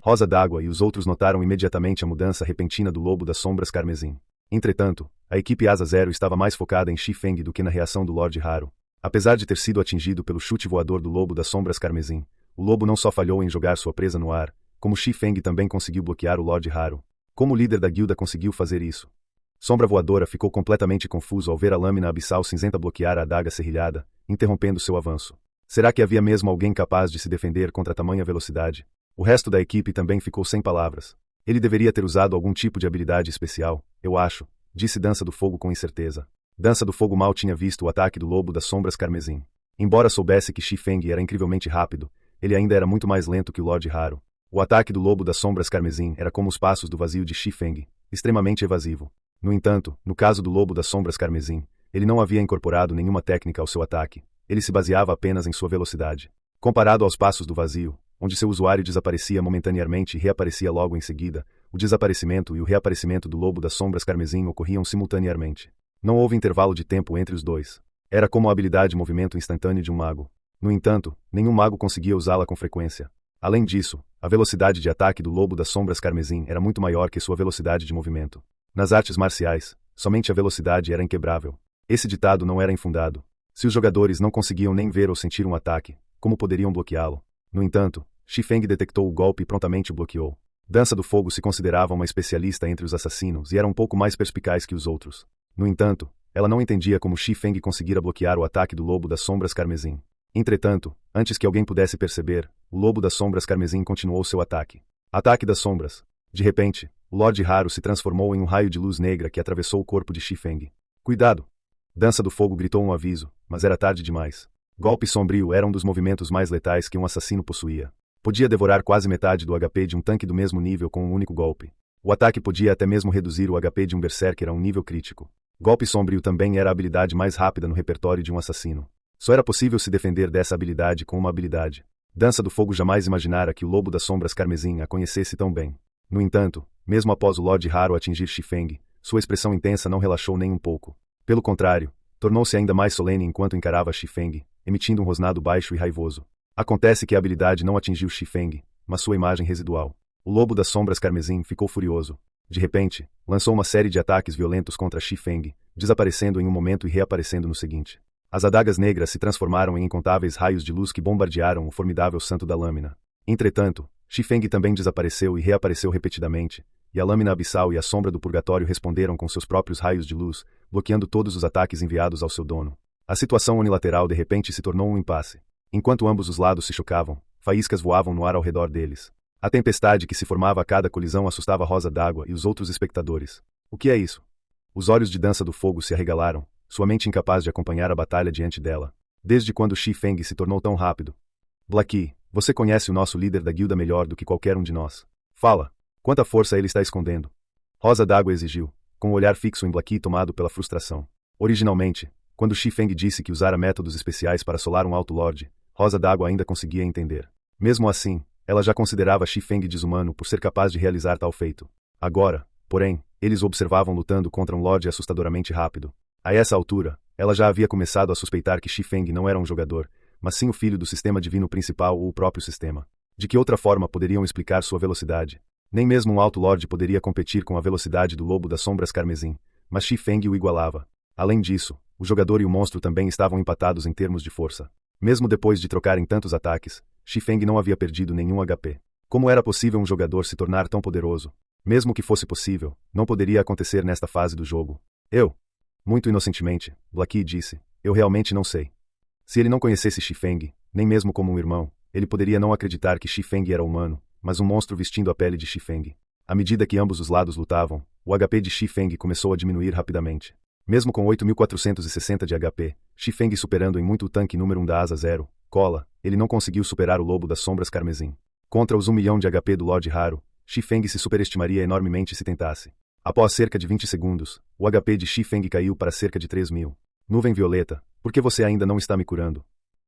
Rosa d'Água e os outros notaram imediatamente a mudança repentina do Lobo das Sombras Carmesim. Entretanto, a equipe Asa Zero estava mais focada em Xi-Feng do que na reação do Lorde Haru. Apesar de ter sido atingido pelo chute voador do Lobo das Sombras Carmesim, o lobo não só falhou em jogar sua presa no ar, como Xi-Feng também conseguiu bloquear o Lorde Haru. Como o líder da guilda conseguiu fazer isso? Sombra Voadora ficou completamente confuso ao ver a lâmina abissal cinzenta bloquear a adaga serrilhada, interrompendo seu avanço. Será que havia mesmo alguém capaz de se defender contra tamanha velocidade? O resto da equipe também ficou sem palavras. Ele deveria ter usado algum tipo de habilidade especial, eu acho, disse Dança do Fogo com incerteza. Dança do Fogo mal tinha visto o ataque do Lobo das Sombras Carmesim. Embora soubesse que Xi-Feng era incrivelmente rápido, ele ainda era muito mais lento que o Lorde Haru. O ataque do Lobo das Sombras Carmesim era como os passos do vazio de Xi-Feng, extremamente evasivo. No entanto, no caso do Lobo das Sombras Carmesim, ele não havia incorporado nenhuma técnica ao seu ataque. Ele se baseava apenas em sua velocidade. Comparado aos passos do vazio, onde seu usuário desaparecia momentaneamente e reaparecia logo em seguida, o desaparecimento e o reaparecimento do Lobo das Sombras Carmesim ocorriam simultaneamente. Não houve intervalo de tempo entre os dois. Era como a habilidade movimento instantâneo de um mago. No entanto, nenhum mago conseguia usá-la com frequência. Além disso, a velocidade de ataque do Lobo das Sombras Carmesim era muito maior que sua velocidade de movimento. Nas artes marciais, somente a velocidade era inquebrável. Esse ditado não era infundado. Se os jogadores não conseguiam nem ver ou sentir um ataque, como poderiam bloqueá-lo? No entanto, Xi-Feng detectou o golpe e prontamente o bloqueou. Dança do Fogo se considerava uma especialista entre os assassinos e era um pouco mais perspicaz que os outros. No entanto, ela não entendia como Xi-Feng conseguira bloquear o ataque do Lobo das Sombras Carmesim. Entretanto, antes que alguém pudesse perceber, o Lobo das Sombras Carmesim continuou seu ataque. Ataque das Sombras. De repente, o Lorde Haru se transformou em um raio de luz negra que atravessou o corpo de Xi-Feng. Cuidado! Dança do Fogo gritou um aviso, mas era tarde demais. Golpe sombrio era um dos movimentos mais letais que um assassino possuía. Podia devorar quase metade do HP de um tanque do mesmo nível com um único golpe. O ataque podia até mesmo reduzir o HP de um berserker a um nível crítico. Golpe sombrio também era a habilidade mais rápida no repertório de um assassino. Só era possível se defender dessa habilidade com uma habilidade. Dança do Fogo jamais imaginara que o Lobo das Sombras Carmesim a conhecesse tão bem. No entanto, mesmo após o Lorde Haru atingir Xi-Feng, sua expressão intensa não relaxou nem um pouco. Pelo contrário, tornou-se ainda mais solene enquanto encarava Xi-Feng, emitindo um rosnado baixo e raivoso. Acontece que a habilidade não atingiu Xi-Feng, mas sua imagem residual. O Lobo das Sombras Carmesim ficou furioso. De repente, lançou uma série de ataques violentos contra Xi-Feng, desaparecendo em um momento e reaparecendo no seguinte. As adagas negras se transformaram em incontáveis raios de luz que bombardearam o formidável santo da lâmina. Entretanto, Xi-Feng também desapareceu e reapareceu repetidamente, e a lâmina abissal e a sombra do purgatório responderam com seus próprios raios de luz, bloqueando todos os ataques enviados ao seu dono. A situação unilateral de repente se tornou um impasse. Enquanto ambos os lados se chocavam, faíscas voavam no ar ao redor deles. A tempestade que se formava a cada colisão assustava Rosa d'Água e os outros espectadores. O que é isso? Os olhos de Dança do Fogo se arregalaram, sua mente incapaz de acompanhar a batalha diante dela. Desde quando Xi-Feng se tornou tão rápido? Blackie, você conhece o nosso líder da guilda melhor do que qualquer um de nós. Fala. Quanta força ele está escondendo? Rosa d'Água exigiu, com o olhar fixo em Blackie tomado pela frustração. Originalmente, quando Xi-Feng disse que usara métodos especiais para assolar um alto lorde, Rosa d'Água ainda conseguia entender. Mesmo assim, ela já considerava Xi-Feng desumano por ser capaz de realizar tal feito. Agora, porém, eles o observavam lutando contra um lorde assustadoramente rápido. A essa altura, ela já havia começado a suspeitar que Xi-Feng não era um jogador, mas sim o filho do sistema divino principal ou o próprio sistema. De que outra forma poderiam explicar sua velocidade? Nem mesmo um alto lorde poderia competir com a velocidade do Lobo das Sombras Carmesim, mas Xi-Feng o igualava. Além disso, o jogador e o monstro também estavam empatados em termos de força. Mesmo depois de trocarem tantos ataques, Xi-Feng não havia perdido nenhum HP. Como era possível um jogador se tornar tão poderoso? Mesmo que fosse possível, não poderia acontecer nesta fase do jogo. Muito inocentemente, Blackie disse, eu realmente não sei. Se ele não conhecesse Xi-Feng, nem mesmo como um irmão, ele poderia não acreditar que Xi-Feng era humano, mas um monstro vestindo a pele de Xi-Feng. À medida que ambos os lados lutavam, o HP de Xi-Feng começou a diminuir rapidamente. Mesmo com 8.460 de HP, Xi-Feng superando em muito o tanque número 1 da Asa Zero, Cola, ele não conseguiu superar o Lobo das Sombras Carmesim. Contra os 1 milhão de HP do Lorde Haru, Xi-Feng se superestimaria enormemente se tentasse. Após cerca de 20 segundos, o HP de Xi-Feng caiu para cerca de 3.000. Nuvem Violeta, por que você ainda não está me curando?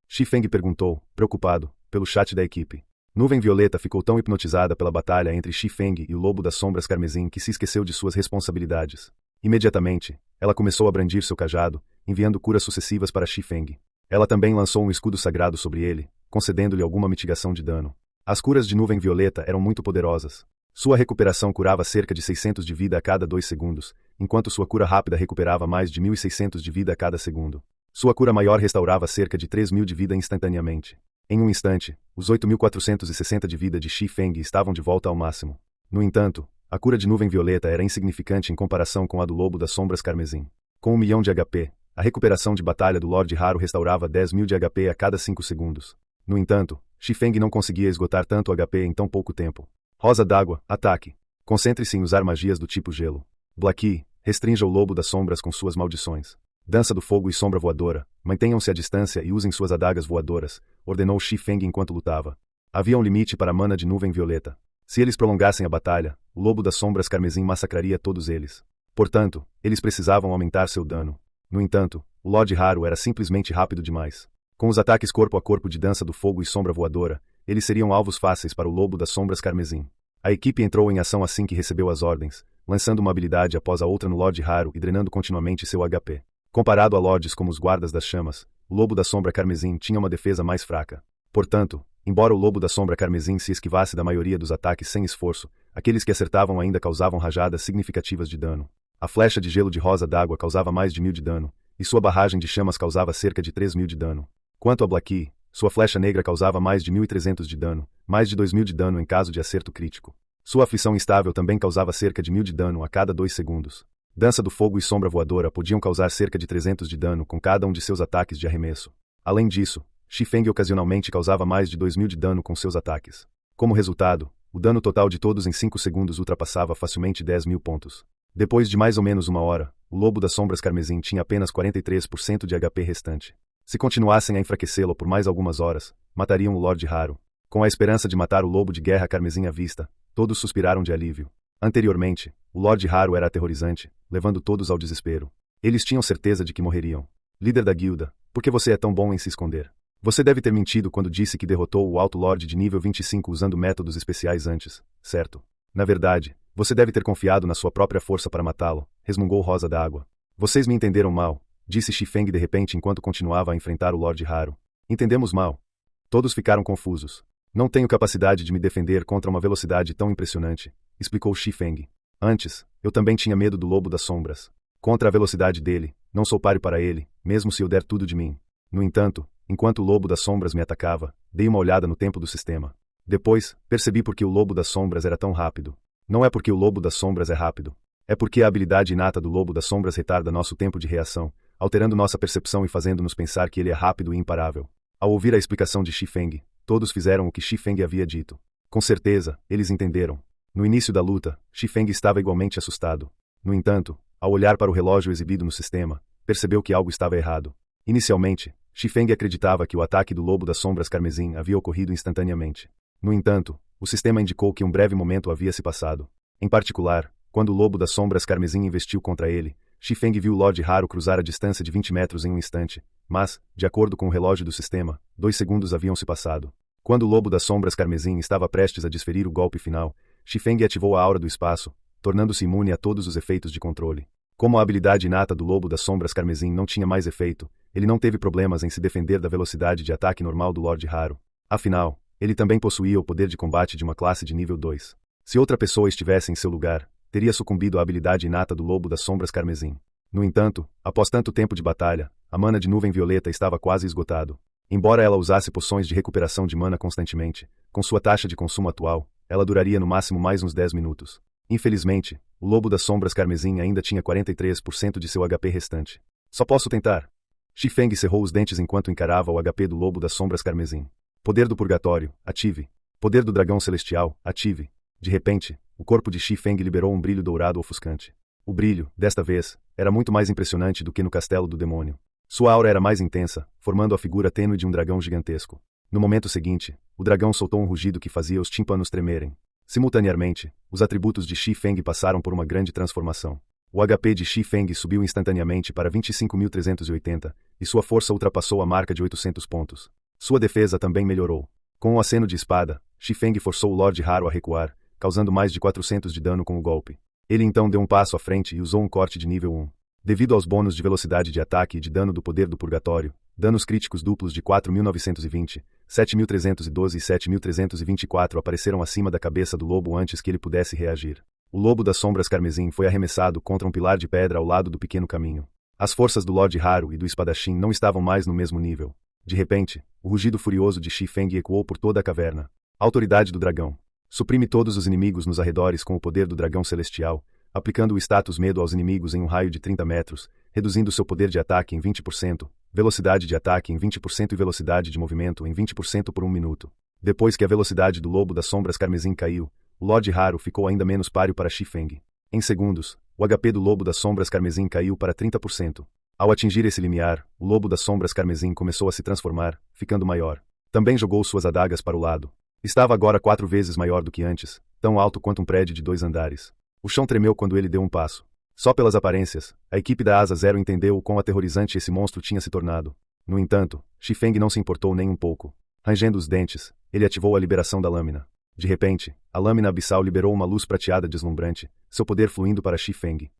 Xi-Feng perguntou, preocupado, pelo chat da equipe. Nuvem Violeta ficou tão hipnotizada pela batalha entre Xi-Feng e o Lobo das Sombras Carmesim que se esqueceu de suas responsabilidades. Imediatamente, ela começou a brandir seu cajado, enviando curas sucessivas para Xi-Feng. Ela também lançou um escudo sagrado sobre ele, concedendo-lhe alguma mitigação de dano. As curas de nuvem violeta eram muito poderosas. Sua recuperação curava cerca de 600 de vida a cada 2 segundos, enquanto sua cura rápida recuperava mais de 1.600 de vida a cada segundo. Sua cura maior restaurava cerca de 3.000 de vida instantaneamente. Em um instante, os 8.460 de vida de Shi Feng estavam de volta ao máximo. No entanto, a cura de nuvem violeta era insignificante em comparação com a do lobo das sombras carmesim. Com 1 milhão de HP, a recuperação de batalha do Lorde Raro restaurava 10.000 de HP a cada 5 segundos. No entanto, Shi Feng não conseguia esgotar tanto HP em tão pouco tempo. Rosa d'água, ataque. Concentre-se em usar magias do tipo gelo. Blackie, restrinja o lobo das sombras com suas maldições. Dança do fogo e sombra voadora, mantenham-se à distância e usem suas adagas voadoras, ordenou Shi Feng enquanto lutava. Havia um limite para a mana de nuvem violeta. Se eles prolongassem a batalha, o lobo das sombras carmesim massacraria todos eles. Portanto, eles precisavam aumentar seu dano. No entanto, o Lorde Raro era simplesmente rápido demais. Com os ataques corpo a corpo de dança do fogo e sombra voadora, eles seriam alvos fáceis para o lobo das sombras carmesim. A equipe entrou em ação assim que recebeu as ordens, lançando uma habilidade após a outra no Lorde Raro e drenando continuamente seu HP. Comparado a lords como os guardas das chamas, o lobo da sombra carmesim tinha uma defesa mais fraca. Portanto, embora o lobo da sombra carmesim se esquivasse da maioria dos ataques sem esforço, aqueles que acertavam ainda causavam rajadas significativas de dano. A flecha de gelo de rosa d'água causava mais de 1.000 de dano, e sua barragem de chamas causava cerca de 3.000 de dano. Quanto a Blackie, sua flecha negra causava mais de 1.300 de dano, mais de 2.000 de dano em caso de acerto crítico. Sua aflição instável também causava cerca de 1.000 de dano a cada 2 segundos. Dança do fogo e sombra voadora podiam causar cerca de 300 de dano com cada um de seus ataques de arremesso. Além disso, Shi Feng ocasionalmente causava mais de 2.000 de dano com seus ataques. Como resultado, o dano total de todos em 5 segundos ultrapassava facilmente 10.000 pontos. Depois de mais ou menos uma hora, o lobo das sombras carmesim tinha apenas 43% de HP restante. Se continuassem a enfraquecê-lo por mais algumas horas, matariam o Lorde Raro. Com a esperança de matar o lobo de guerra carmesim à vista, todos suspiraram de alívio. Anteriormente, o Lorde Raro era aterrorizante, levando todos ao desespero. Eles tinham certeza de que morreriam. Líder da guilda, por que você é tão bom em se esconder? Você deve ter mentido quando disse que derrotou o Alto Lorde de nível 25 usando métodos especiais antes, certo? Na verdade, você deve ter confiado na sua própria força para matá-lo, resmungou Rosa d'água. Vocês me entenderam mal, disse Shi Feng de repente enquanto continuava a enfrentar o Lorde Raro. Entendemos mal. Todos ficaram confusos. Não tenho capacidade de me defender contra uma velocidade tão impressionante, explicou Shi Feng. Antes, eu também tinha medo do lobo das sombras. Contra a velocidade dele, não sou páreo para ele, mesmo se eu der tudo de mim. No entanto, enquanto o lobo das sombras me atacava, dei uma olhada no tempo do sistema. Depois, percebi por que o lobo das sombras era tão rápido. Não é porque o lobo das sombras é rápido. É porque a habilidade inata do lobo das sombras retarda nosso tempo de reação, alterando nossa percepção e fazendo-nos pensar que ele é rápido e imparável. Ao ouvir a explicação de Shi Feng, todos fizeram o que Shi Feng havia dito. Com certeza, eles entenderam. No início da luta, Shi Feng estava igualmente assustado. No entanto, ao olhar para o relógio exibido no sistema, percebeu que algo estava errado. Inicialmente, Shi Feng acreditava que o ataque do lobo das sombras carmesim havia ocorrido instantaneamente. No entanto, o sistema indicou que um breve momento havia se passado. Em particular, quando o lobo das sombras carmesim investiu contra ele, Shi Feng viu o Lorde Raro cruzar a distância de 20 metros em um instante, mas, de acordo com o relógio do sistema, 2 segundos haviam se passado. Quando o lobo das sombras carmesim estava prestes a desferir o golpe final, Shi Feng ativou a aura do espaço, tornando-se imune a todos os efeitos de controle. Como a habilidade inata do lobo das sombras carmesim não tinha mais efeito, ele não teve problemas em se defender da velocidade de ataque normal do Lorde Raro. Afinal, ele também possuía o poder de combate de uma classe de nível 2. Se outra pessoa estivesse em seu lugar, teria sucumbido à habilidade inata do lobo das sombras carmesim. No entanto, após tanto tempo de batalha, a mana de nuvem violeta estava quase esgotado. Embora ela usasse poções de recuperação de mana constantemente, com sua taxa de consumo atual, ela duraria no máximo mais uns 10 minutos. Infelizmente, o lobo das sombras carmesim ainda tinha 43% de seu HP restante. Só posso tentar. Shi Feng cerrou os dentes enquanto encarava o HP do lobo das sombras carmesim. Poder do purgatório, ative. Poder do dragão celestial, ative. De repente, o corpo de Shi Feng liberou um brilho dourado ofuscante. O brilho, desta vez, era muito mais impressionante do que no castelo do demônio. Sua aura era mais intensa, formando a figura tênue de um dragão gigantesco. No momento seguinte, o dragão soltou um rugido que fazia os tímpanos tremerem. Simultaneamente, os atributos de Shi Feng passaram por uma grande transformação. O HP de Shi Feng subiu instantaneamente para 25.380, e sua força ultrapassou a marca de 800 pontos. Sua defesa também melhorou. Com um aceno de espada, Shi Feng forçou o Lorde Raro a recuar, causando mais de 400 de dano com o golpe. Ele então deu um passo à frente e usou um corte de nível 1. Devido aos bônus de velocidade de ataque e de dano do poder do purgatório, Danos críticos duplos de 4.920, 7.312 e 7.324 apareceram acima da cabeça do lobo antes que ele pudesse reagir. O lobo das sombras carmesim foi arremessado contra um pilar de pedra ao lado do pequeno caminho. As forças do Lord Haru e do espadachim não estavam mais no mesmo nível. De repente, o rugido furioso de Shi Feng ecoou por toda a caverna. Autoridade do dragão. Suprime todos os inimigos nos arredores com o poder do dragão celestial, aplicando o status medo aos inimigos em um raio de 30 metros, reduzindo seu poder de ataque em 20%, velocidade de ataque em 20% e velocidade de movimento em 20% por 1 minuto. Depois que a velocidade do lobo das sombras carmesim caiu, o Lord Haru ficou ainda menos páreo para Shi Feng. Em segundos, o HP do lobo das sombras carmesim caiu para 30%. Ao atingir esse limiar, o lobo das sombras carmesim começou a se transformar, ficando maior. Também jogou suas adagas para o lado. Estava agora 4 vezes maior do que antes, tão alto quanto um prédio de 2 andares. O chão tremeu quando ele deu um passo. Só pelas aparências, a equipe da Asa Zero entendeu o quão aterrorizante esse monstro tinha se tornado. No entanto, Shi Feng não se importou nem um pouco. Rangendo os dentes, ele ativou a liberação da lâmina. De repente, a lâmina abissal liberou uma luz prateada deslumbrante, seu poder fluindo para Shi Feng.